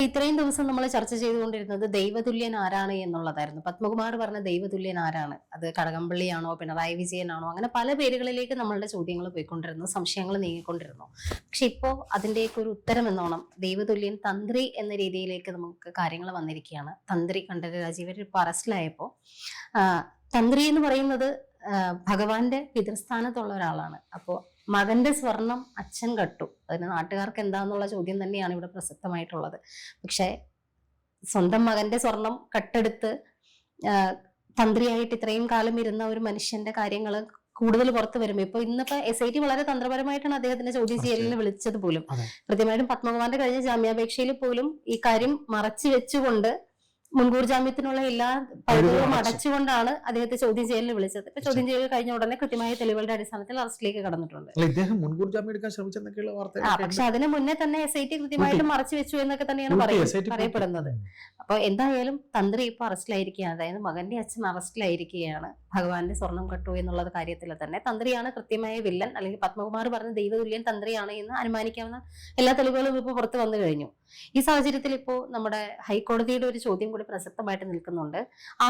ഇത്രയും ദിവസം നമ്മൾ ചർച്ച ചെയ്തുകൊണ്ടിരുന്നത് ദൈവതുല്യൻ ആരാണ് എന്നുള്ളതായിരുന്നു. പത്മകുമാർ പറഞ്ഞ ദൈവതുല്യൻ ആരാണ്? അത് കടകംപള്ളിയാണോ, പിണറായി വിജയനാണോ? അങ്ങനെ പല പേരുകളിലേക്ക് നമ്മളുടെ ചോദ്യങ്ങൾ പോയിക്കൊണ്ടിരുന്നു, സംശയങ്ങൾ നീങ്ങിക്കൊണ്ടിരുന്നു. പക്ഷെ ഇപ്പോ അതിന്റെയൊക്കെ ഒരു ഉത്തരം എന്നോണം ദൈവതുല്യൻ തന്ത്രി എന്ന രീതിയിലേക്ക് നമുക്ക് കാര്യങ്ങൾ വന്നിരിക്കുകയാണ്. തന്ത്രി കണ്ഠരര് രാജീവർ ഇപ്പൊ അറസ്റ്റിലായപ്പോ തന്ത്രി എന്ന് പറയുന്നത് ഭഗവാന്റെ പിതൃസ്ഥാനത്തുള്ള ഒരാളാണ്. അപ്പോ മകന്റെ സ്വർണം അച്ഛൻ കട്ടു. അതിന് നാട്ടുകാർക്ക് എന്താന്നുള്ള ചോദ്യം തന്നെയാണ് ഇവിടെ പ്രസക്തമായിട്ടുള്ളത്. പക്ഷെ സ്വന്തം മകന്റെ സ്വർണം കട്ടെടുത്ത് തന്ത്രിയായിട്ട് ഇത്രയും കാലം ഇരുന്ന ഒരു മനുഷ്യന്റെ കാര്യങ്ങൾ കൂടുതൽ പുറത്തു വരുമ്പോ ഇന്നിപ്പോ SIT വളരെ തന്ത്രപരമായിട്ടാണ് അദ്ദേഹത്തിന്റെ ചോദ്യം ചെയ്യലിന് വിളിച്ചത് പോലും. കൃത്യമായിട്ടും പത്മകുമാറിന്റെ കഴിഞ്ഞ ജാമ്യാപേക്ഷയിൽ പോലും ഈ കാര്യം മറച്ചു വെച്ചുകൊണ്ട് മുൻകൂർ ജാമ്യത്തിനുള്ള എല്ലാ പഴുതുകളും അടച്ചുകൊണ്ടാണ് അദ്ദേഹത്തെ ചോദ്യം ചെയ്യലിന് വിളിച്ചത്. ഇപ്പൊ ചോദ്യം ചെയ്യൽ കഴിഞ്ഞ ഉടനെ കൃത്യമായ തെളിവുകളുടെ അടിസ്ഥാനത്തിൽ അറസ്റ്റിലേക്ക് കടന്നിട്ടുണ്ട്. മുൻകൂർ ജാമ്യം എടുക്കാൻ ശ്രമിച്ചെന്നൊക്കെയുള്ള വാർത്ത. പക്ഷെ അതിന് മുന്നേ തന്നെ SIT കൃത്യമായിട്ട് മറച്ചു വെച്ചു എന്നൊക്കെ തന്നെയാണ് പറയപ്പെടുന്നത്. അപ്പൊ എന്തായാലും തന്ത്രി ഇപ്പൊ അറസ്റ്റിലായിരിക്കുകയാണ്. അതായത് മകന്റെ അച്ഛൻ അറസ്റ്റിലായിരിക്കുകയാണ്. ഭഗവാന്റെ സ്വർണം കട്ടു എന്നുള്ള കാര്യത്തിൽ തന്നെ തന്ത്രിയാണ് കൃത്യമായ വില്ലൻ, അല്ലെങ്കിൽ പത്മകുമാർ പറഞ്ഞ ദൈവതുല്യൻ തന്ത്രിയാണ് എന്ന് അനുമാനിക്കാവുന്ന എല്ലാ തെളിവുകളും ഇപ്പൊ പുറത്തു വന്നു കഴിഞ്ഞു. ഈ സാഹചര്യത്തിൽ ഇപ്പോ നമ്മുടെ ഹൈക്കോടതിയുടെ ഒരു ചോദ്യം കൂടി പ്രസക്തമായിട്ട് നിൽക്കുന്നുണ്ട്.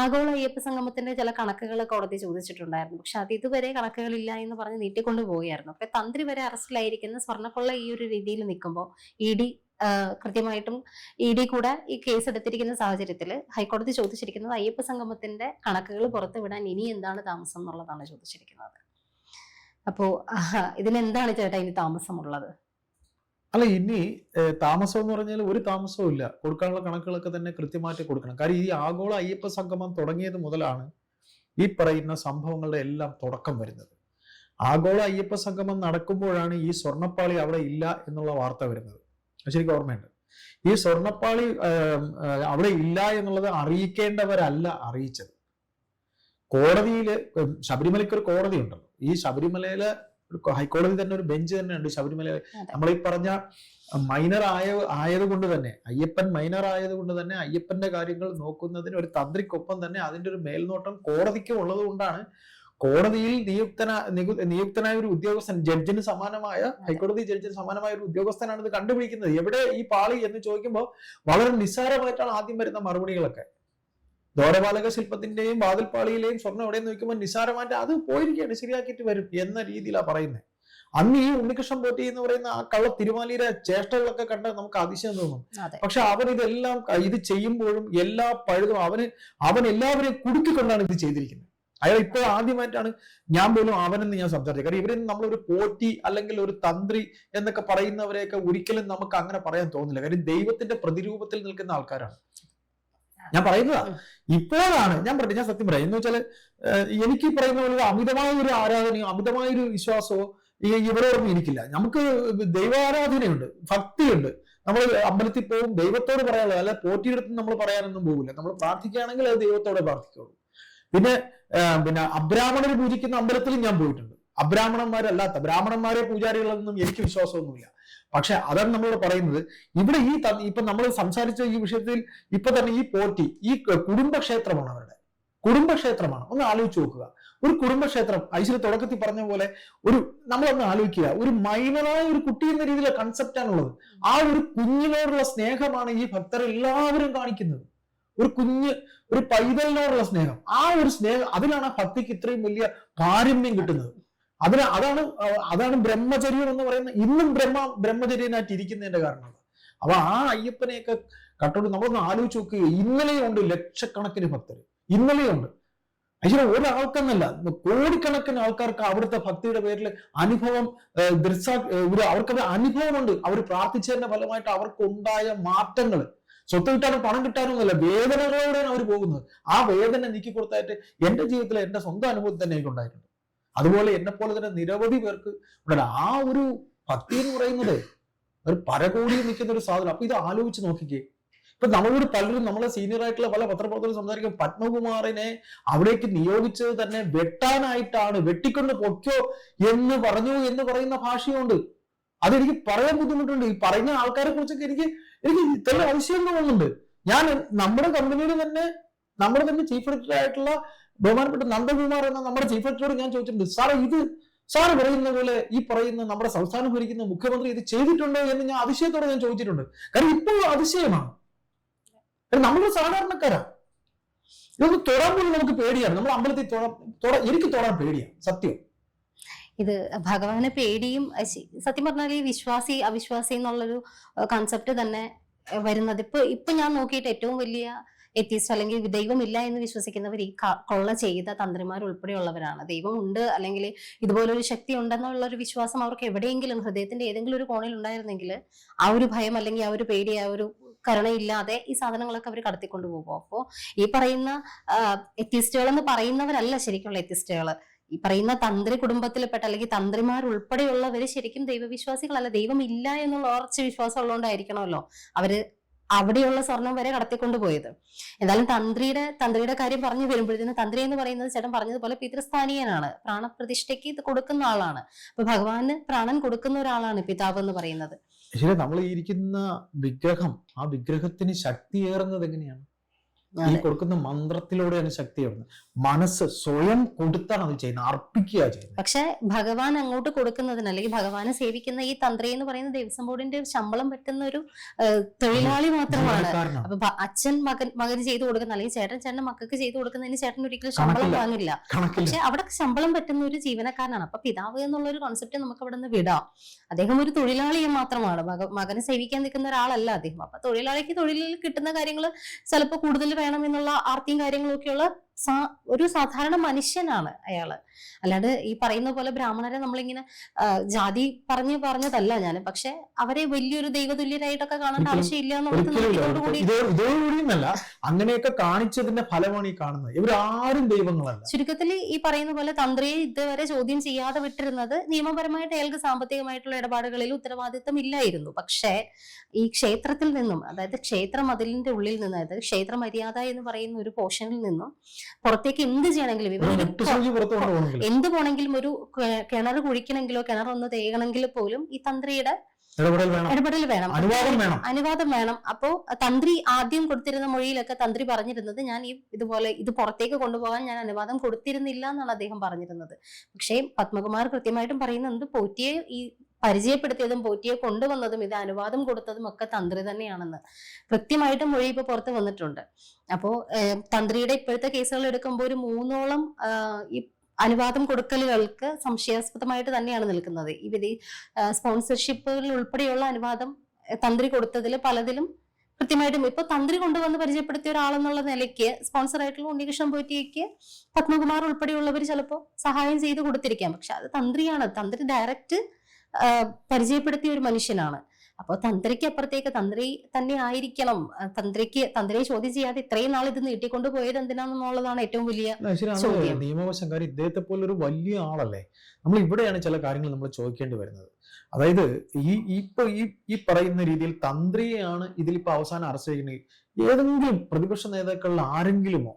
ആഗോള അയ്യപ്പ സംഗമത്തിന്റെ ചില കണക്കുകൾ കോടതി ചോദിച്ചിട്ടുണ്ടായിരുന്നു. പക്ഷെ അത് ഇതുവരെ കണക്കുകളില്ല എന്ന് പറഞ്ഞ് നീട്ടിക്കൊണ്ടു പോവുകയായിരുന്നു. അപ്പൊ തന്ത്രി വരെ അറസ്റ്റിലായിരിക്കുന്ന സ്വർണ്ണക്കൊള്ള ഈ ഒരു രീതിയിൽ നിൽക്കുമ്പോൾ ED കൃത്യമായിട്ടും ED കൂടെ ഈ കേസ് എടുത്തിരിക്കുന്ന സാഹചര്യത്തിൽ ഹൈക്കോടതി ചോദിച്ചിരിക്കുന്നത് അയ്യപ്പ സംഗമത്തിന്റെ കണക്കുകൾ പുറത്തുവിടാൻ ഇനി എന്താണ് താമസം എന്നുള്ളതാണ് ചോദിച്ചിരിക്കുന്നത്. അപ്പോ ഇതിനെന്താണ് ചേട്ടാ ഇനി താമസമുള്ളത്? അല്ല, ഇനി താമസം എന്ന് പറഞ്ഞാൽ ഒരു താമസവും ഇല്ല. കൊടുക്കാനുള്ള കണക്കുകളൊക്കെ തന്നെ കൃത്യമായിട്ട് കൊടുക്കണം. കാര്യം ഈ ആഗോള അയ്യപ്പ സംഗമം തുടങ്ങിയത് മുതലാണ് ഈ പറയുന്ന സംഭവങ്ങളുടെ എല്ലാം തുടക്കം വരുന്നത്. ആഗോള അയ്യപ്പ സംഗമം നടക്കുമ്പോഴാണ് ഈ സ്വർണ്ണപ്പാളി അവിടെ ഇല്ല എന്നുള്ള വാർത്ത വരുന്നത്. ശരിക്കും ഓർമ്മയുണ്ട്. ഈ സ്വർണ്ണപ്പാളി അവിടെ ഇല്ല എന്നുള്ളത് അറിയിക്കേണ്ടവരല്ല അറിയിച്ചത്. കോടതിയില് ശബരിമലയ്ക്ക് ഒരു കോടതി ഉണ്ടല്ലോ. ഈ ശബരിമലയിലെ ഹൈക്കോടതി തന്നെ ഒരു ബെഞ്ച് തന്നെ ഉണ്ട് ശബരിമല. നമ്മളീ പറഞ്ഞ മൈനർ ആയതുകൊണ്ട് തന്നെ, അയ്യപ്പൻ മൈനർ ആയതുകൊണ്ട് തന്നെ അയ്യപ്പന്റെ കാര്യങ്ങൾ നോക്കുന്നതിന് ഒരു തന്ത്രിക്കൊപ്പം തന്നെ അതിന്റെ ഒരു മേൽനോട്ടം കോടതിക്ക് ഉള്ളത് കൊണ്ടാണ് കോടതിയിൽ നിയുക്തനായ ഒരു ഉദ്യോഗസ്ഥൻ, ജഡ്ജിന് സമാനമായ, ഹൈക്കോടതി ജഡ്ജിന് സമാനമായ ഒരു ഉദ്യോഗസ്ഥനാണ് ഇത് കണ്ടുപിടിക്കുന്നത്. എവിടെ ഈ പാളി എന്ന് ചോദിക്കുമ്പോൾ വളരെ നിസ്സാരമായിട്ടാണ് ആദ്യം വരുന്ന മറുപടികളൊക്കെ. ദ്വാരപാലക ശില്പത്തിന്റെയും വാതിൽപ്പാളിയിലെയും സ്വർണ്ണം എവിടെയെന്ന് നോക്കുമ്പോൾ നിസ്സാരമായിട്ട് അത് പോയിരിക്കുകയാണ്, ശരിയാക്കിയിട്ട് വരും എന്ന രീതിയിലാണ് പറയുന്നത്. അന്ന് ഈ ഉണ്ണികൃഷ്ണൻ പോറ്റി എന്ന് പറയുന്ന ആ കള്ള തിരുമാലിയുടെ ചേഷ്ടകളൊക്കെ കണ്ടാൽ നമുക്ക് അതിശയം തോന്നും. പക്ഷെ അവൻ ഇതെല്ലാം ഇത് ചെയ്യുമ്പോഴും എല്ലാ പഴുതും അവൻ എല്ലാവരെയും കുടുക്കിക്കൊണ്ടാണ് ഇത് ചെയ്തിരിക്കുന്നത്. അയാൾ ഇപ്പോൾ ആദ്യമായിട്ടാണ് ഞാൻ പോലും അവനെന്ന് ഞാൻ സംസാരിച്ചത്. കാരണം ഇവരിൽ നമ്മളൊരു പോറ്റി അല്ലെങ്കിൽ ഒരു തന്ത്രി എന്നൊക്കെ പറയുന്നവരെയൊക്കെ ഒരിക്കലും നമുക്ക് അങ്ങനെ പറയാൻ തോന്നില്ല. കാര്യം ദൈവത്തിന്റെ പ്രതിരൂപത്തിൽ നിൽക്കുന്ന ആൾക്കാരാണ്. ഞാൻ പറയുന്നതാ. ഇപ്പോഴാണ് ഞാൻ സത്യം പറയാം. എന്ന് വെച്ചാൽ എനിക്ക് പറയുന്ന പോലെ അമിതമായ ഒരു ആരാധനയോ അമിതമായ ഒരു വിശ്വാസമോ ഇവരോടൊന്നും എനിക്കില്ല. നമുക്ക് ദൈവാരാധനയുണ്ട്, ഭക്തിയുണ്ട്. നമ്മൾ അമ്പലത്തിൽ പോകും, ദൈവത്തോട് പറയാനുള്ളത്. അല്ല പോറ്റിയെടുത്ത് നമ്മൾ പറയാനൊന്നും പോകില്ല. നമ്മൾ പ്രാർത്ഥിക്കുകയാണെങ്കിൽ അത് ദൈവത്തോടെ പ്രാർത്ഥിക്കുള്ളൂ. പിന്നെ അബ്രാഹ്മണർ പൂജിക്കുന്ന അമ്പലത്തിലും ഞാൻ പോയിട്ടുണ്ട്. അബ്രാഹ്മണന്മാരല്ലാത്ത ബ്രാഹ്മണന്മാരെ പൂജാരികളൊന്നും എനിക്ക് വിശ്വാസമൊന്നുമില്ല. പക്ഷെ അതാണ് നമ്മളോട് പറയുന്നത്. ഇവിടെ ഇപ്പൊ നമ്മൾ സംസാരിച്ച ഈ വിഷയത്തിൽ ഇപ്പൊ തന്നെ ഈ പോറ്റി ഈ കുടുംബക്ഷേത്രമാണ്, അവരുടെ കുടുംബക്ഷേത്രമാണ്. ഒന്ന് ആലോചിച്ച് നോക്കുക. ഒരു കുടുംബക്ഷേത്രം ഐശ്വര്യ തുടക്കത്തിൽ പറഞ്ഞ പോലെ നമ്മളൊന്ന് ആലോചിക്കുക. ഒരു മൈനറായ ഒരു കുട്ടി എന്ന രീതിയിലുള്ള കൺസെപ്റ്റാണുള്ളത്. ആ ഒരു കുഞ്ഞിനോടുള്ള സ്നേഹമാണ് ഈ ഭക്തർ എല്ലാവരും കാണിക്കുന്നത്. ഒരു പൈതലിനോടുള്ള സ്നേഹം, ആ ഒരു സ്നേഹം, അതിലാണ് ആ ഭക്തിക്ക് ഇത്രയും വലിയ പാരമ്യം കിട്ടുന്നത്. അതാണ് ബ്രഹ്മചര്യം എന്ന് പറയുന്നത്. ഇന്നും ബ്രഹ്മചര്യനായിട്ട് ഇരിക്കുന്നതിന്റെ കാരണം. അപ്പൊ ആ അയ്യപ്പനെയൊക്കെ കട്ടോട്ട് നമ്മളൊന്ന് ആലോചിച്ച് നോക്കുക. ഇന്നലെയുണ്ട് ലക്ഷക്കണക്കിന് ഭക്തർ, ഇന്നലെയുണ്ട്. actually ഒരാൾക്കെന്നല്ല, കോടിക്കണക്കിന് ആൾക്കാർക്ക് അവിടുത്തെ ഭക്തിയുടെ പേരിൽ അനുഭവം അവർക്കത് അനുഭവമുണ്ട്. അവർ പ്രാർത്ഥിച്ചതിന്റെ ഫലമായിട്ട് അവർക്കുണ്ടായ മാറ്റങ്ങൾ, സ്വത്ത് കിട്ടാനും പണം കിട്ടാനും ഒന്നുമല്ല, വേദനകളോടെയാണ് അവർ പോകുന്നത്. ആ വേദന നീക്കി കൊടുത്തായിട്ട് എന്റെ ജീവിതത്തിൽ എന്റെ സ്വന്തം അനുഭവത്തിൽ തന്നെ എനിക്ക് ഉണ്ടായിട്ടുണ്ട്. അതുപോലെ എന്നെ പോലെ തന്നെ നിരവധി പേർക്ക് ഉണ്ട്. ആ ഒരു ഭക്തി എന്ന് പറയുന്നത് ഒരു പരകോടിയിൽ നിൽക്കുന്ന ഒരു സാധനം. അപ്പൊ ഇത് ആലോചിച്ച് നോക്കിക്കേ. ഇപ്പൊ നമ്മളോട് പലരും, നമ്മളെ സീനിയർ ആയിട്ടുള്ള പല പത്രപ്രവർത്തകരും സംസാരിക്കും, പത്മകുമാറിനെ അവിടേക്ക് നിയോഗിച്ചത് തന്നെ വെട്ടാനായിട്ടാണ്, വെട്ടിക്കൊണ്ട് പൊക്കോ എന്ന് പറഞ്ഞു എന്ന് പറയുന്ന ഭാഷയുണ്ട്. അതെനിക്ക് പറയാൻ ബുദ്ധിമുട്ടുണ്ട്. ഈ പറയുന്ന ആൾക്കാരെ കുറിച്ചൊക്കെ എനിക്ക് ഇത്ര അതിശയം തോന്നുന്നുണ്ട്. ഞാൻ നമ്മുടെ കമ്പനിയിൽ തന്നെ നമ്മുടെ തന്നെ ചീഫ് എഡിറ്റർ ആയിട്ടുള്ള ബഹുമാനപ്പെട്ട നന്ദകുമാർ എന്ന നമ്മുടെ ചീഫ് എഡിറ്ററോട് ഞാൻ ചോദിച്ചിട്ടുണ്ട്, സാറ് പറയുന്ന പോലെ ഈ പറയുന്ന നമ്മുടെ സംസ്ഥാനം ഭരിക്കുന്ന മുഖ്യമന്ത്രി ഇത് ചെയ്തിട്ടുണ്ടോ എന്ന് ഞാൻ അതിശയത്തോടെ ഞാൻ ചോദിച്ചിട്ടുണ്ട്. കാരണം ഇപ്പോഴും അതിശയമാണ്. നമ്മളൊരു സാധാരണക്കാരാ. ഇതൊന്ന് തൊടാൻ പോലും നമുക്ക് പേടിയാണ്. നമ്മൾ അമ്പലത്തിൽ എനിക്ക് തൊടാൻ പേടിയാണ് സത്യം. ഇത് ഭഗവാനെ പേടിയും സത്യം പറഞ്ഞാൽ ഈ വിശ്വാസി അവിശ്വാസി എന്നുള്ളൊരു കൺസെപ്റ്റ് തന്നെ വരുന്നത് ഇപ്പൊ ഞാൻ നോക്കിയിട്ട് ഏറ്റവും വലിയ എത്തിസ്റ്റ് അല്ലെങ്കിൽ ദൈവമില്ല എന്ന് വിശ്വസിക്കുന്നവർ ഈ കൊള്ള ചെയ്ത തന്ത്രിമാർ ഉൾപ്പെടെയുള്ളവരാണ്. ദൈവം ഉണ്ട് അല്ലെങ്കിൽ ഇതുപോലൊരു ശക്തി ഉണ്ടെന്നുള്ള ഒരു വിശ്വാസം അവർക്ക് എവിടെയെങ്കിലും ഹൃദയത്തിന്റെ ഏതെങ്കിലും ഒരു കോണിൽ ഉണ്ടായിരുന്നെങ്കിൽ ആ ഒരു ഭയം അല്ലെങ്കിൽ ആ ഒരു പേടി ആ ഒരു കരുണയില്ലാതെ ഈ സാധനങ്ങളൊക്കെ അവർ കടത്തിക്കൊണ്ട് പോകും. അപ്പോൾ ഈ പറയുന്ന എത്തിസ്റ്റുകൾ എന്ന് പറയുന്നവരല്ല ശരിക്കുള്ള എത്തിസ്റ്റുകൾ. ഈ പറയുന്ന തന്ത്രി കുടുംബത്തിൽപ്പെട്ട അല്ലെങ്കിൽ തന്ത്രിമാർ ഉൾപ്പെടെയുള്ളവര് ശരിക്കും ദൈവവിശ്വാസികളല്ല. ദൈവം ഇല്ല എന്നുള്ള ഉറച്ച വിശ്വാസം ഉള്ളതുകൊണ്ടായിരിക്കണമല്ലോ അവര് അവിടെയുള്ള സ്വർണം വരെ കടത്തിക്കൊണ്ട് പോയത്. എന്തായാലും തന്ത്രിയുടെ കാര്യം പറഞ്ഞു വരുമ്പോഴത്തേനും തന്ത്രി എന്ന് പറയുന്നത് ചേട്ടൻ പറഞ്ഞതുപോലെ പിതൃസ്ഥാനീയനാണ്. പ്രാണപ്രതിഷ്ഠയ്ക്ക് ഇത് കൊടുക്കുന്ന ആളാണ്. അപ്പൊ ഭഗവാന് പ്രാണൻ കൊടുക്കുന്ന ഒരാളാണ് പിതാവ് എന്ന് പറയുന്നത്. ശരി, നമ്മൾ ഈ ഇരിക്കുന്ന വിഗ്രഹം, ആ വിഗ്രഹത്തിന് ശക്തിയേറുന്നത് എങ്ങനെയാണ്? ഈ കൊടുക്കുന്ന മന്ത്രത്തിലൂടെയാണ് ശക്തി വരുന്നത്. മനസ്സ് സ്വയം കൊടുത്താണ് അത് ചെയ്യുന്നത്, അർപ്പിക്കുക ചെയ്യുന്നത്. പക്ഷെ ഭഗവാൻ അങ്ങോട്ട് കൊടുക്കുന്നതിന് അല്ലെങ്കിൽ ഭഗവാനെ സേവിക്കുന്ന ഈ തന്ത്രി എന്ന് പറയുന്ന ദേവസ്വം ബോർഡിന്റെ ശമ്പളം പറ്റുന്ന ഒരു തൊഴിലാളി മാത്രമാണ്. അപ്പൊ അച്ഛൻ മകന് ചെയ്തു കൊടുക്കുന്ന അല്ലെങ്കിൽ ചേട്ടന്റെ മക്കൾക്ക് ചെയ്തു കൊടുക്കുന്നതിന് ചേട്ടൻ ഒരിക്കലും ശമ്പളം വാങ്ങില്ല. പക്ഷെ അവിടെ ശമ്പളം പറ്റുന്ന ഒരു ജീവനക്കാരനാണ്. അപ്പൊ പിതാവ് എന്നുള്ള ഒരു കോൺസെപ്റ്റ് നമുക്ക് അവിടെ നിന്ന് വിടാം. അദ്ദേഹം ഒരു തൊഴിലാളിയെ മാത്രമാണ്, മകനെ സേവിക്കാൻ നിൽക്കുന്ന ഒരാളല്ല അദ്ദേഹം. അപ്പൊ തൊഴിലാളിക്ക് തൊഴിലിൽ കിട്ടുന്ന കാര്യങ്ങൾ ചിലപ്പോൾ കൂടുതൽ വേണം എന്നുള്ള ആർത്തിയും കാര്യങ്ങളും ഒക്കെയുള്ള ഒരു സാധാരണ മനുഷ്യനാണ് അയാള്. അല്ലാണ്ട് ഈ പറയുന്ന പോലെ ബ്രാഹ്മണരെ നമ്മളിങ്ങനെ ജാതി പറഞ്ഞതല്ല ഞാൻ. പക്ഷെ അവരെ വലിയൊരു ദൈവതുല്യരായിട്ടൊക്കെ കാണേണ്ട ആവശ്യമില്ല എന്നുള്ളത് അങ്ങനെയൊക്കെ കാണിച്ചതിന്റെ ഫലമാണ് ഈ കാണുന്നത്. ഇവരാരും ദൈവങ്ങളല്ല. ചുരുക്കത്തിൽ ഈ പറയുന്ന പോലെ തന്ത്രിയെ ഇതുവരെ ചോദ്യം ചെയ്യാതെ വിട്ടിരുന്നത് നിയമപരമായിട്ട് അയാൾക്ക് സാമ്പത്തികമായിട്ടുള്ള ഇടപാടുകളിൽ ഉത്തരവാദിത്തം ഇല്ലായിരുന്നു. പക്ഷേ ഈ ക്ഷേത്രത്തിൽ നിന്നും, അതായത് ക്ഷേത്ര മതിലിന്റെ ഉള്ളിൽ നിന്ന്, അതായത് ക്ഷേത്ര മര്യാദ എന്ന് പറയുന്ന ഒരു പോർഷനിൽ നിന്നും പുറത്തേക്ക് എന്ത് ചെയ്യണമെങ്കിലും എന്ത് പോണെങ്കിലും ഒരു കിണർ കുഴിക്കണമെങ്കിലോ കിണർ ഒന്ന് തേകണമെങ്കിൽ പോലും ഈ തന്ത്രിയുടെ ഇടപെടൽ വേണം, അനുവാദം വേണം. അപ്പോ തന്ത്രി ആദ്യം കൊടുത്തിരുന്ന മൊഴിയിലൊക്കെ തന്ത്രി പറഞ്ഞിരുന്നത് ഞാൻ ഇത് പുറത്തേക്ക് കൊണ്ടുപോകാൻ ഞാൻ അനുവാദം കൊടുത്തിരുന്നില്ല എന്നാണ് അദ്ദേഹം പറഞ്ഞിരുന്നത്. പക്ഷേ പത്മകുമാർ കൃത്യമായിട്ടും പറയുന്നത് പോറ്റിയെ ഈ പരിചയപ്പെടുത്തിയതും പോറ്റിയെ കൊണ്ടുവന്നതും ഇത് അനുവാദം കൊടുത്തതും ഒക്കെ തന്ത്രി തന്നെയാണെന്ന് കൃത്യമായിട്ടും മൊഴി ഇപ്പൊ പുറത്ത് വന്നിട്ടുണ്ട്. അപ്പോ തന്ത്രിയുടെ ഇപ്പോഴത്തെ കേസുകൾ എടുക്കുമ്പോൾ ഒരു 3ഓളം ഈ അനുവാദം കൊടുക്കലുകൾക്ക് സംശയാസ്പദമായിട്ട് തന്നെയാണ് നിൽക്കുന്നത്. ഈ സ്പോൺസർഷിപ്പുകളിൽ ഉൾപ്പെടെയുള്ള അനുവാദം തന്ത്രി കൊടുത്തതിൽ പലതിലും കൃത്യമായിട്ടും ഇപ്പൊ തന്ത്രി കൊണ്ടുവന്ന് പരിചയപ്പെടുത്തിയ ഒരാളെന്നുള്ള നിലയ്ക്ക് സ്പോൺസർ ആയിട്ടുള്ള ഉണ്ണികൃഷ്ണൻ പോറ്റിക്ക് പത്മകുമാർ ഉൾപ്പെടെയുള്ളവർ ചിലപ്പോൾ സഹായം ചെയ്ത് കൊടുത്തിരിക്കാം. പക്ഷെ അത് തന്ത്രിയാണ്, തന്ത്രി ഡയറക്റ്റ് പരിചയപ്പെടുത്തിയ ഒരു മനുഷ്യനാണ്. അപ്പൊ തന്ത്രിക്ക് അപ്പുറത്തേക്ക് തന്ത്രി തന്നെ ആയിരിക്കണം. തന്ത്രിയെ ചോദ്യം ചെയ്യാതെ ഇത്രയും നാൾ ഇത് നീട്ടിക്കൊണ്ട് പോയത് എന്തിനാണെന്നുള്ളതാണ് ഏറ്റവും വലിയ ചോദ്യം. നിയമവശം. കാര്യം ഇദ്ദേഹത്തെ പോലെ ഒരു വലിയ ആളല്ലേ. നമ്മൾ ഇവിടെയാണ് ചില കാര്യങ്ങൾ നമ്മൾ ചോദിക്കേണ്ടി വരുന്നത്. അതായത് ഈ പറയുന്ന രീതിയിൽ തന്ത്രിയെയാണ് ഇതിലിപ്പോ അവസാനം അറസ്റ്റ് ചെയ്യുന്നത്. ഏതെങ്കിലും പ്രതിപക്ഷ നേതാക്കളിൽ ആരെങ്കിലുമോ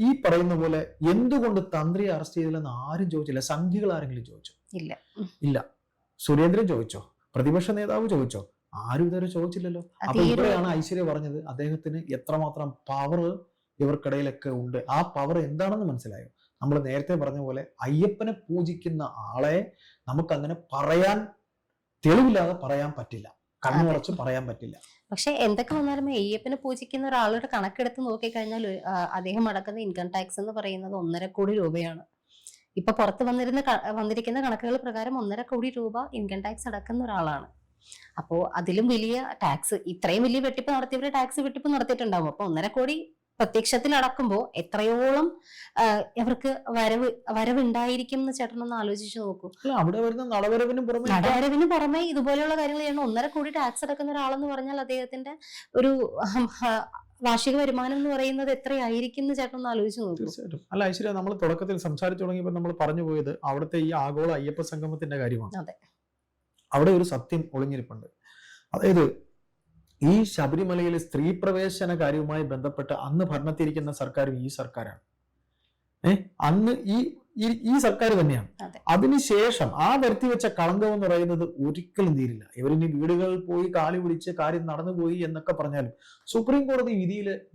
ഈ പറയുന്ന പോലെ എന്തുകൊണ്ട് തന്ത്രിയെ അറസ്റ്റ് ചെയ്തില്ലെന്ന് ആരും ചോദിച്ചില്ല. സംഘികൾ ആരെങ്കിലും ചോദിച്ചോ? ഇല്ല. സുരേന്ദ്രൻ ചോദിച്ചോ? പ്രതിപക്ഷ നേതാവ് ചോദിച്ചോ? ആരും ഇതുവരെ ചോദിച്ചില്ലല്ലോ. അപ്പൊ ഇവിടെയാണ് ഐശ്വര്യ പറഞ്ഞത് അദ്ദേഹത്തിന് എത്രമാത്രം പവർ ഇവർക്കിടയിലൊക്കെ ഉണ്ട്. ആ പവർ എന്താണെന്ന് മനസ്സിലായോ? നമ്മൾ നേരത്തെ പറഞ്ഞ പോലെ അയ്യപ്പനെ പൂജിക്കുന്ന ആളെ നമുക്ക് അങ്ങനെ തെളിവില്ലാതെ പറയാൻ പറ്റില്ല, കണ്ണുറച്ച് പറയാൻ പറ്റില്ല. പക്ഷെ എന്തൊക്കെ വന്നാലും അയ്യപ്പനെ പൂജിക്കുന്ന ഒരാളുടെ കണക്കെടുത്ത് നോക്കിക്കഴിഞ്ഞാൽ അദ്ദേഹം അടക്കുന്ന ഇൻകം ടാക്സ് എന്ന് പറയുന്നത് 1.5 കോടി രൂപയാണ്. ഇപ്പൊ പുറത്ത് വന്നിരിക്കുന്ന കണക്കുകൾ പ്രകാരം 1.5 കോടി രൂപ ഇൻകം ടാക്സ് അടക്കുന്ന ഒരാളാണ്. അപ്പോ അതിലും വലിയ ടാക്സ്, ഇത്രയും വലിയ വെട്ടിപ്പ് നടത്തിയവരെ ടാക്സ് വെട്ടിപ്പ് നടത്തിയിട്ടുണ്ടാവും. അപ്പൊ 1.5 കോടി പ്രത്യക്ഷത്തിൽ അടക്കുമ്പോൾ എത്രയോളം അവർക്ക് വരവുണ്ടായിരിക്കും എന്ന് ചേട്ടനൊന്ന് ആലോചിച്ച് നോക്കൂ. അവിടെ വരുന്ന നടവരവിന് പുറമെ ഇതുപോലെയുള്ള കാര്യങ്ങൾ ചെയ്യണം. 1.5 കോടി ടാക്സ് അടക്കുന്ന ഒരാളെന്ന് പറഞ്ഞാൽ അദ്ദേഹത്തിന്റെ ഒരു വാർഷിക വരുമാനം എന്ന് പറയുന്നത് എത്രയായിരിക്കും എന്ന് ചേട്ടൻ ആലോചിച്ച് നോക്കും. തീർച്ചയായിട്ടും. അല്ല ഐശ്വര്യ, നമ്മൾ തുടക്കത്തിൽ സംസാരിച്ചു തുടങ്ങിയപ്പോൾ നമ്മൾ പറഞ്ഞു പോയത് അവിടുത്തെ ഈ ആഗോള അയ്യപ്പ സംഗമത്തിന്റെ കാര്യമാണ്. അതെ, അവിടെ ഒരു സത്യം ഒളിഞ്ഞിരിപ്പുണ്ട്. അതായത് ഈ ശബരിമലയിലെ സ്ത്രീ പ്രവേശന കാര്യവുമായി ബന്ധപ്പെട്ട് അന്ന് ഭരണത്തിരിക്കുന്ന സർക്കാരും ഈ സർക്കാരാണ്. അന്ന് ഈ സർക്കാർ തന്നെയാണ്. അതിനുശേഷം ആ വരുത്തി വെച്ച കളങ്കം എന്ന് പറയുന്നത് ഒരിക്കലും തീരില്ല. ഇവരിനി വീടുകളിൽ പോയി കാലി പിടിച്ച് കാര്യം നടന്നുപോയി എന്നൊക്കെ പറഞ്ഞാലും സുപ്രീം കോടതി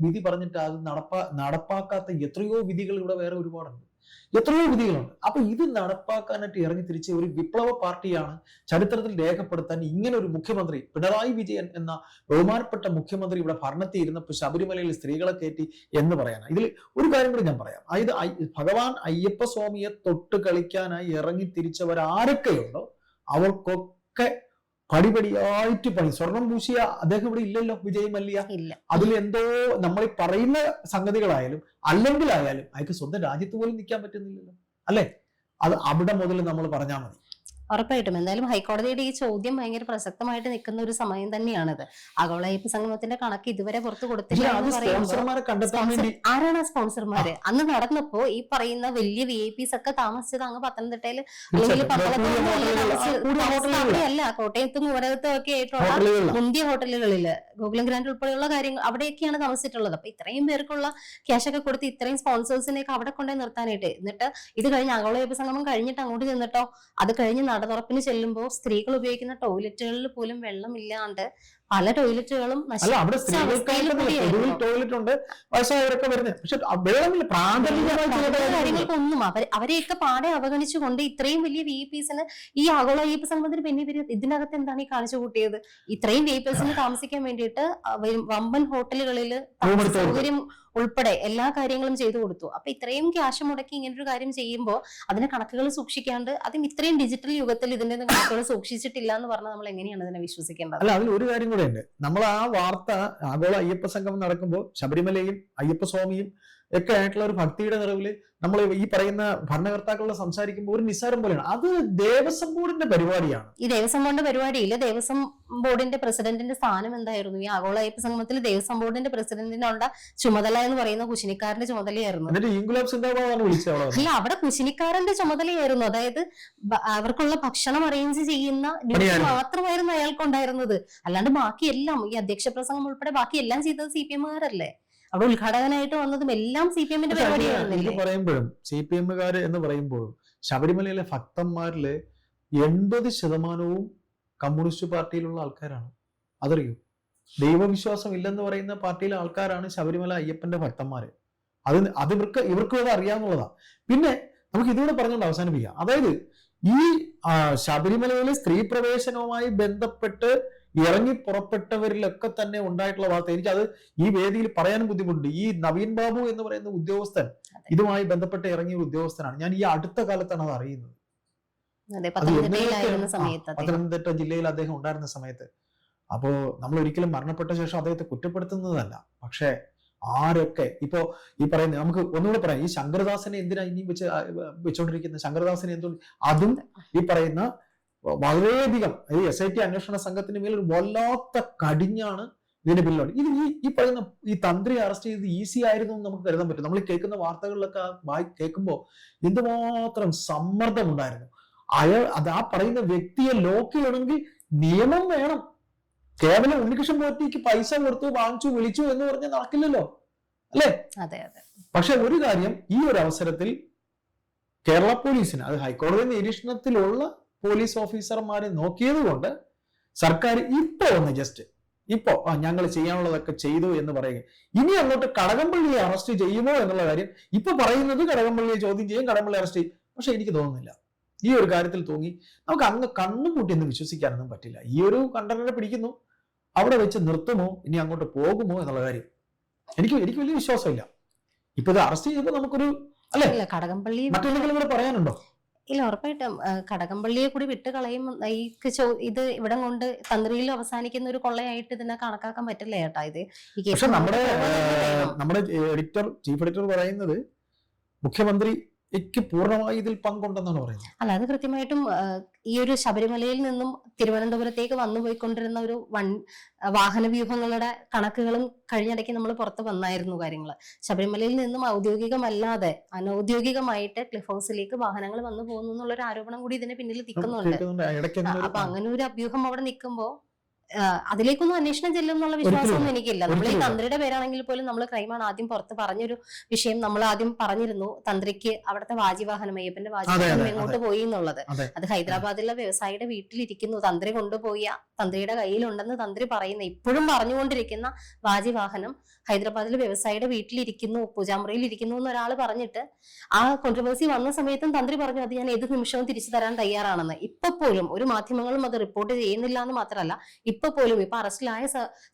വിധി പറഞ്ഞിട്ട് അത് നടപ്പാക്കാത്ത എത്രയോ വിധികൾ ഇവിടെ വേറെ ഒരുപാടുണ്ട്. എത്രയോ വിധികളുണ്ട്. അപ്പൊ ഇത് നടപ്പാക്കാനായിട്ട് ഇറങ്ങി തിരിച്ച ഒരു വിപ്ലവ പാർട്ടിയാണ് ചരിത്രത്തിൽ രേഖപ്പെടുത്താൻ ഇങ്ങനെ ഒരു മുഖ്യമന്ത്രി പിണറായി വിജയൻ എന്ന ബഹുമാനപ്പെട്ട മുഖ്യമന്ത്രി ഇവിടെ ഭരണത്തിൽ ഇരുന്നപ്പോൾ ശബരിമലയിൽ സ്ത്രീകളെ കയറ്റി എന്ന് പറയാനാണ്. ഇതിൽ ഒരു കാര്യം കൂടി ഞാൻ പറയാം. അതായത് ഭഗവാൻ അയ്യപ്പ സ്വാമിയെ തൊട്ട് കളിക്കാനായി ഇറങ്ങി തിരിച്ചവർ ആരൊക്കെയുണ്ടോ അവർക്കൊക്കെ പടിപടിയായിട്ട് പണി. സ്വർണം പൂശിയ അദ്ദേഹം ഇവിടെ ഇല്ലല്ലോ, വിജയ് മല്യ. അതിൽ എന്തോ നമ്മൾ ഈ പറയുന്ന സംഗതികളായാലും അല്ലെങ്കിലായാലും അയാൾക്ക് സ്വന്തം രാജ്യത്ത് പോലും നിൽക്കാൻ പറ്റുന്നില്ലല്ലോ, അല്ലെ? അത് അവിടെ മുതൽ നമ്മൾ പറഞ്ഞാൽ മതി. ഉറപ്പായിട്ടും എന്തായാലും ഹൈക്കോടതിയുടെ ഈ ചോദ്യം ഭയങ്കര പ്രസക്തമായിട്ട് നിൽക്കുന്ന ഒരു സമയം തന്നെയാണിത്. ആഗോള അയ്യപ്പ സംഗമത്തിന്റെ കണക്ക് ഇതുവരെ പുറത്തു കൊടുത്തില്ല എന്ന് പറയുമ്പോൾ ആരാണ് ആ സ്പോൺസർമാര്? അന്ന് നടന്നപ്പോ ഈ പറയുന്ന വലിയ VIPs ഒക്കെ താമസിച്ചത് അങ്ങ് പത്തനംതിട്ടയില് അല്ലെങ്കിൽ അല്ല, കോട്ടയത്തും കുമരകത്തും ഒക്കെ ആയിട്ടുള്ള മുന്തിയ ഹോട്ടലുകളില് ഗോകുലം ഗ്രാൻഡ് ഉൾപ്പെടെയുള്ള കാര്യങ്ങൾ അവിടെയൊക്കെയാണ് താമസിച്ചിട്ടുള്ളത്. അപ്പൊ ഇത്രയും പേർക്കുള്ള ക്യാഷ് ഒക്കെ കൊടുത്ത് ഇത്രയും സ്പോൺസേഴ്സിനെയൊക്കെ അവിടെ കൊണ്ടുപോയി നിർത്താനായിട്ട്, എന്നിട്ട് ഇത് കഴിഞ്ഞ് ആഗോള അയ്യപ്പ സംഗമം കഴിഞ്ഞിട്ട് അങ്ങോട്ട് ചെന്നിട്ടോ അത് കഴിഞ്ഞ് നടതുറപ്പിന് ചെല്ലുമ്പോൾ സ്ത്രീകൾ ഉപയോഗിക്കുന്ന ടോയ്ലറ്റുകളിൽ പോലും വെള്ളമില്ലാണ്ട് പല ടോയ്ലറ്റുകളും ടോയ്ലറ്റ് ഉണ്ട്, വയസ്സായവരൊക്കെ വരുന്നത്. പക്ഷെ കാര്യങ്ങൾക്കൊന്നും അവരെയൊക്കെ പാടെ അവഗണിച്ചുകൊണ്ട് ഇത്രയും വലിയ VIPsന് ഈ ആഗോള അയ്യപ്പ സംഗമത്തിന് പിന്നെ ഇവര് ഇതിനകത്ത് എന്താണ് ഈ കാണിച്ചു കൂട്ടിയത്? ഇത്രയും VIPsന് താമസിക്കാൻ വേണ്ടിയിട്ട് വമ്പൻ ഹോട്ടലുകളിൽ സൗകര്യം ഉൾപ്പെടെ എല്ലാ കാര്യങ്ങളും ചെയ്തു കൊടുത്തു. അപ്പൊ ഇത്രയും ക്യാഷ് മുടക്കി ഇങ്ങനൊരു കാര്യം ചെയ്യുമ്പോൾ അതിന്റെ കണക്കുകൾ സൂക്ഷിക്കാണ്ട്, അതും ഇത്രയും ഡിജിറ്റൽ യുഗത്തിൽ ഇതിന്റെ കണക്കുകൾ സൂക്ഷിച്ചിട്ടില്ല എന്ന് പറഞ്ഞാൽ നമ്മൾ എങ്ങനെയാണ് അതിനെ വിശ്വസിക്കേണ്ടത്? അല്ല, അതിൽ ഒരു കാര്യം കൂടെ ഉണ്ട്. നമ്മൾ ആ വാർത്ത ആഗോള അയ്യപ്പ സംഗമം നടക്കുമ്പോൾ ശബരിമലയും അയ്യപ്പ സ്വാമിയും ഒക്കെ ആയിട്ടുള്ള ഒരു ഭക്തിയുടെ നിറവില് നമ്മൾ ഈ പറയുന്ന ഭരണകർത്താക്കളോട് സംസാരിക്കുമ്പോൾ ഒരു നിസ്സാരം പോലെയാണ്. അത് ദേവസ്വം ബോർഡിന്റെ പരിപാടിയാണ്. ഈ ദേവസ്വം ബോർഡിന്റെ പരിപാടിയില് ദേവസ്വം ബോർഡിന്റെ പ്രസിഡന്റിന്റെ സ്ഥാനം എന്തായിരുന്നു? ഈ ആഗോള അയ്യപ്പ സംഗമത്തിൽ ദേവസ്വം ബോർഡിന്റെ പ്രസിഡന്റിനുള്ള ചുമതല എന്ന് പറയുന്ന കുശിനിക്കാരന്റെ ചുമതലയായിരുന്നു. അല്ല, അവിടെ കുശിനിക്കാരന്റെ ചുമതലയായിരുന്നു. അതായത് അവർക്കുള്ള ഭക്ഷണം അറേഞ്ച് ചെയ്യുന്ന ഡ്യൂട്ടി മാത്രമായിരുന്നു അയാൾക്കുണ്ടായിരുന്നത്. അല്ലാണ്ട് ബാക്കിയെല്ലാം ഈ അധ്യക്ഷ പ്രസംഗം ഉൾപ്പെടെ ബാക്കി എല്ലാം ചെയ്തത് CPM-കാരല്ലേ? അവിടെ ഉദ്ഘാടകനായിട്ട് വന്നതും എല്ലാം CPM-ന്റെ പരിപാടിയായിരുന്നില്ലേ? പറയുമ്പോഴും CPM-കാര് എന്ന് പറയുമ്പോഴും ശബരിമലയിലെ ഭക്തന്മാരില് 80% കമ്മ്യൂണിസ്റ്റ് പാർട്ടിയിലുള്ള ആൾക്കാരാണ്. അതറിയോ? ദൈവവിശ്വാസം ഇല്ലെന്ന് പറയുന്ന പാർട്ടിയിലെ ആൾക്കാരാണ് ശബരിമല അയ്യപ്പന്റെ ഭക്തന്മാര്. അത് ഇവർക്ക് അത് അറിയാവുന്നതാ. പിന്നെ നമുക്ക് ഇതുകൂടെ പറഞ്ഞുകൊണ്ട് അവസാനിപ്പിക്കാം. അതായത് ഈ ശബരിമലയിലെ സ്ത്രീ പ്രവേശനവുമായി ബന്ധപ്പെട്ട് ഇറങ്ങി പുറപ്പെട്ടവരിലൊക്കെ തന്നെ ഉണ്ടായിട്ടുള്ള വാർത്ത, എനിക്കത് ഈ വേദിയിൽ പറയാനും ബുദ്ധിമുട്ടുണ്ട്. ഈ നവീൻ ബാബു എന്ന് പറയുന്ന ഉദ്യോഗസ്ഥൻ ഇതുമായി ബന്ധപ്പെട്ട് ഇറങ്ങിയ ഉദ്യോഗസ്ഥനാണ്. ഞാൻ ഈ അടുത്ത കാലത്താണ് അത് അറിയുന്നത്. പത്തനംതിട്ട ജില്ലയിൽ അദ്ദേഹം ഉണ്ടായിരുന്ന സമയത്ത്. അപ്പോ നമ്മൾ ഒരിക്കലും മരണപ്പെട്ട ശേഷം അദ്ദേഹത്തെ കുറ്റപ്പെടുത്തുന്നതല്ല. പക്ഷെ ആരൊക്കെ ഇപ്പോ ഈ പറയുന്ന, നമുക്ക് ഒന്നുകൂടെ പറയാം, ഈ ശങ്കരദാസനെ എന്തിനാ ഇനി വെച്ചോണ്ടിരിക്കുന്നത്? ശങ്കരദാസനെ എന്തുകൊണ്ട്? അതും ഈ പറയുന്ന വളരെയധികം SIT അന്വേഷണ സംഘത്തിന് മേൽ ഒരു വല്ലാത്ത കടിഞ്ഞാണ് ഇതിന്റെ പിന്നിലുണ്ട്. ഇത് ഈ പറയുന്ന ഈ തന്ത്രി അറസ്റ്റ് ചെയ്ത് ഈസി ആയിരുന്നു എന്ന് നമുക്ക് കരുതാൻ പറ്റും. നമ്മൾ കേൾക്കുന്ന വാർത്തകളിലൊക്കെ കേൾക്കുമ്പോൾ എന്തുമാത്രം സമ്മർദ്ദം ഉണ്ടായിരുന്നു. ആ പറയുന്ന വ്യക്തിയെ ലോക്ക് ചെയ്യണമെങ്കിൽ നിയമം വേണം. കേവലം ഉണ്ണികൃഷ്ണൻ പോറ്റിക്ക് പൈസ കൊടുത്തു, വാങ്ങിച്ചു, വിളിച്ചു എന്ന് പറഞ്ഞാൽ നടക്കില്ലല്ലോ, അല്ലേ? പക്ഷെ ഒരു കാര്യം, ഈ ഒരു അവസരത്തിൽ കേരള പോലീസിന്, അത് ഹൈക്കോടതി നിരീക്ഷണത്തിലുള്ള പോലീസ് ഓഫീസർമാരെ നോക്കിയത് കൊണ്ട് സർക്കാർ ഇപ്പോ ഞങ്ങൾ ചെയ്യാനുള്ളതൊക്കെ ചെയ്തു എന്ന് പറയുക. ഇനി അങ്ങോട്ട് കടകംപള്ളിയെ അറസ്റ്റ് ചെയ്യുമോ എന്നുള്ള കാര്യം ഇപ്പൊ പറയുന്നത് കടകംപള്ളിയെ ചോദ്യം ചെയ്യും, കടകംപള്ളി അറസ്റ്റ് ചെയ്യും. പക്ഷെ എനിക്ക് തോന്നുന്നില്ല ഈ ഒരു കാര്യത്തിൽ നമുക്ക് അങ്ങ് കണ്ണുപൂട്ടി എന്ന് വിശ്വസിക്കാനൊന്നും പറ്റില്ല. ഈ ഒരു കണ്ടനെ പിടിക്കുന്നു, അവിടെ വെച്ച് നിർത്തുമോ, ഇനി അങ്ങോട്ട് പോകുമോ എന്നുള്ള കാര്യം എനിക്ക് വലിയ വിശ്വാസമില്ല. ഇപ്പൊ ഇത് അറസ്റ്റ് ചെയ്തപ്പോ നമുക്കൊരു കടകംപള്ളി മറ്റെന്തെങ്കിലും കൂടെ പറയാനുണ്ടോ? ഇല്ല, ഉറപ്പായിട്ടും കടകംപള്ളിയെ കൂടി വിട്ടുകളയും. ഇത് ഇവിടെ കൊണ്ട് തന്ത്രിയിൽ അവസാനിക്കുന്ന ഒരു കൊള്ളയായിട്ട് ഇതിനെ കണക്കാക്കാൻ പറ്റില്ല ചേട്ടാ. ഇത് പക്ഷെ നമ്മുടെ ചീഫ് എഡിറ്റർ പറയുന്നത് മുഖ്യമന്ത്രിക്ക് പൂർണ്ണമായി ഇതിൽ പങ്കുണ്ടെന്നാണ് പറയുന്നത്. അല്ല, അത് കൃത്യമായിട്ടും ഈ ഒരു ശബരിമലയിൽ നിന്നും തിരുവനന്തപുരത്തേക്ക് വന്നുപോയിക്കൊണ്ടിരുന്ന ഒരു വാഹന വ്യൂഹങ്ങളുടെ കണക്കുകളും കഴിഞ്ഞിടയ്ക്ക് നമ്മൾ പുറത്ത് വന്നായിരുന്നു കാര്യങ്ങൾ. ശബരിമലയിൽ നിന്നും ഔദ്യോഗികമല്ലാതെ അനൌദ്യോഗികമായിട്ട് ക്ലിഫ് ഹൗസിലേക്ക് വാഹനങ്ങൾ വന്നു പോകുന്നു എന്നുള്ളൊരു ആരോപണം കൂടി ഇതിന് പിന്നിൽ നിൽക്കുന്നുണ്ട്. അപ്പൊ അങ്ങനെ ഒരു അഭ്യൂഹം അവിടെ നിൽക്കുമ്പോൾ അതിലേക്കൊന്നും അന്വേഷണം ചെല്ലും എന്നുള്ള വിശ്വാസമൊന്നും എനിക്കില്ല. നമ്മൾ ഈ ഒരിക്കലുമില്ല. തന്ത്രിയുടെ പേരാണെങ്കിൽ പോലും നമ്മൾ ക്രൈമാണ് ആദ്യം പുറത്ത് പറഞ്ഞൊരു വിഷയം നമ്മൾ ആദ്യം പറഞ്ഞിരുന്നു. തന്ത്രിക്ക് അവിടുത്തെ വാജിവാഹനം, അയ്യപ്പന്റെ വാജിവാഹനം അതെ, എങ്ങോട്ട് പോയി എന്നുള്ളത്. അതെ. അത് ഹൈദരാബാദിലെ വ്യവസായിയുടെ വീട്ടിലിരിക്കുന്നു. തന്ത്രി കൊണ്ടുപോയ, തന്ത്രിയുടെ കയ്യിലുണ്ടെന്ന് തന്ത്രി പറയുന്ന, ഇപ്പോഴും പറഞ്ഞുകൊണ്ടിരിക്കുന്ന വാജിവാഹനം ഹൈദരാബാദിലെ വ്യവസായിയുടെ വീട്ടിലിരിക്കുന്നു, പൂജാമുറിയിൽ ഇരിക്കുന്നു എന്ന് ഒരാൾ പറഞ്ഞിട്ട് ആ കോൺട്രവേഴ്സി വന്ന സമയത്തും തന്ത്രി പറഞ്ഞു അത് ഞാൻ ഏത് നിമിഷവും തിരിച്ചു തരാൻ തയ്യാറാണെന്ന്. ഇപ്പൊ പോലും ഒരു മാധ്യമങ്ങളും അത് റിപ്പോർട്ട് ചെയ്യുന്നില്ല എന്ന് മാത്രമല്ല, ഇപ്പൊ പോലും ഇപ്പൊ അറസ്റ്റിലായ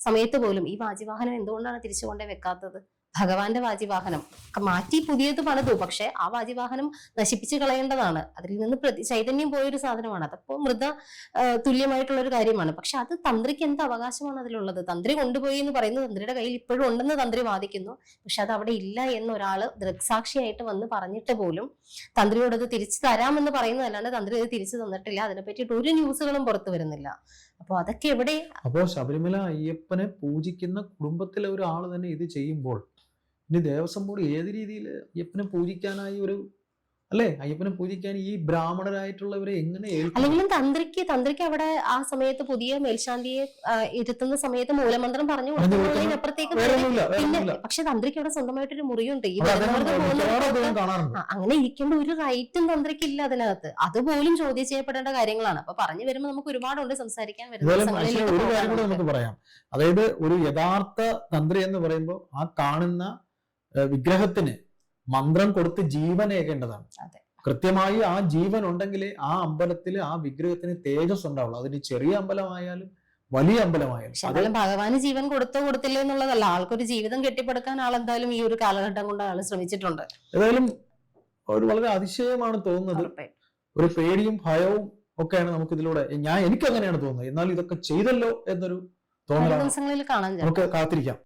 സമയത്ത് പോലും ഈ വാജിവാഹനം എന്തുകൊണ്ടാണ് തിരിച്ചു കൊണ്ടേ വെക്കാത്തത്? ഭഗവാന്റെ വാജിവാഹനം മാറ്റി പുതിയത് പണിതു, പക്ഷെ ആ വാജിവാഹനം നശിപ്പിച്ചു കളയേണ്ടതാണ്. അതിൽ നിന്ന് ചൈതന്യം പോയൊരു സാധനമാണ്. അതപ്പോ തുല്യമായിട്ടുള്ള ഒരു കാര്യമാണ്. പക്ഷെ അത് തന്ത്രിക്ക് എന്ത് അവകാശമാണ് അതിലുള്ളത്? തന്ത്രി കൊണ്ടുപോയി എന്ന് പറയുന്നത് തന്ത്രിയുടെ കയ്യിൽ ഇപ്പോഴും ഉണ്ടെന്ന് തന്ത്രി വാദിക്കുന്നു. പക്ഷെ അത് അവിടെ ഇല്ല എന്ന് ഒരാള് ദൃക്സാക്ഷിയായിട്ട് വന്ന് പറഞ്ഞിട്ട് പോലും തന്ത്രിയോട് അത് തിരിച്ചു തരാമെന്ന് പറയുന്നതല്ലാണ്ട് തന്ത്രി അത് തിരിച്ചു തന്നിട്ടില്ല. അതിനെ പറ്റിയിട്ട് ഒരു ന്യൂസുകളും പുറത്തു വരുന്നില്ല. അപ്പൊ അതൊക്കെ എവിടെ? അപ്പോ ശബരിമല അയ്യപ്പനെ പൂജിക്കുന്ന കുടുംബത്തിലെ ഒരാൾ തന്നെ ഇത് ചെയ്യുമ്പോൾ ഇനി ദേവസ്വം ബോർഡ് ഏത് രീതിയിൽ അയ്യപ്പനെ പൂജിക്കാനായി അയ്യപ്പനെ പൂജിക്കാൻ ഈ ബ്രാഹ്മണരായിട്ടുള്ളവരെ എങ്ങനെ ഏൽക്കും? അല്ലെങ്കിലും തന്ത്രിക്ക് അവിടെ ആ സമയത്ത് പുതിയ മേൽശാന്തിയെ ഇരുത്തുന്ന സമയത്ത് മൂലമന്ത്രം പറഞ്ഞു കൊടുക്കുന്നതിനപ്പുറത്തേക്ക് പിന്നെ പക്ഷെ തന്ത്രിക്ക് അവിടെ സ്വന്തമായിട്ടൊരു മുറിയുണ്ട്. ഈ അങ്ങനെ ഇരിക്കേണ്ട ഒരു റൈറ്റും തന്ത്രിക്ക് ഇല്ല അതിനകത്ത്. അതുപോലും ചോദ്യം ചെയ്യപ്പെടേണ്ട കാര്യങ്ങളാണ്. അപ്പൊ പറഞ്ഞു വരുമ്പോൾ നമുക്ക് ഒരുപാടുണ്ട് സംസാരിക്കാൻ. ഒരു കാര്യം കൂടെ നമുക്ക് പറയാം. അതായത് ഒരു യഥാർത്ഥ തന്ത്രി എന്ന് പറയുമ്പോൾ ആ കാണുന്ന വിഗ്രഹത്തിന് മന്ത്രം കൊടുത്ത് ജീവനേകേണ്ടതാണ്. കൃത്യമായി ആ ജീവൻ ഉണ്ടെങ്കിലേ ആ അമ്പലത്തിൽ ആ വിഗ്രഹത്തിന് തേജസ് ഉണ്ടാവുള്ളൂ. അതിന് ചെറിയ അമ്പലമായാലും വലിയ അമ്പലമായാലും. ഭഗവാന് ജീവൻ കൊടുത്തോ കൊടുത്തില്ലേ എന്നുള്ളതല്ല, ആൾക്കൊരു ജീവിതം കെട്ടിപ്പടുക്കാൻ ആളെന്തായാലും ഈ ഒരു കാലഘട്ടം കൊണ്ട് ആൾ ശ്രമിച്ചിട്ടുണ്ട്. ഏതായാലും ഒരു വളരെ അതിശയമാണ് തോന്നുന്നത്. ഒരു പേടിയും ഭയവും ഒക്കെയാണ് നമുക്ക് ഇതിലൂടെ എനിക്ക് അങ്ങനെയാണ് തോന്നുന്നത്. എന്നാൽ ഇതൊക്കെ ചെയ്തല്ലോ എന്നൊരു തോന്നലാണ്. ദിവസങ്ങളിൽ കാണാൻ നമുക്ക് കാത്തിരിക്കാം.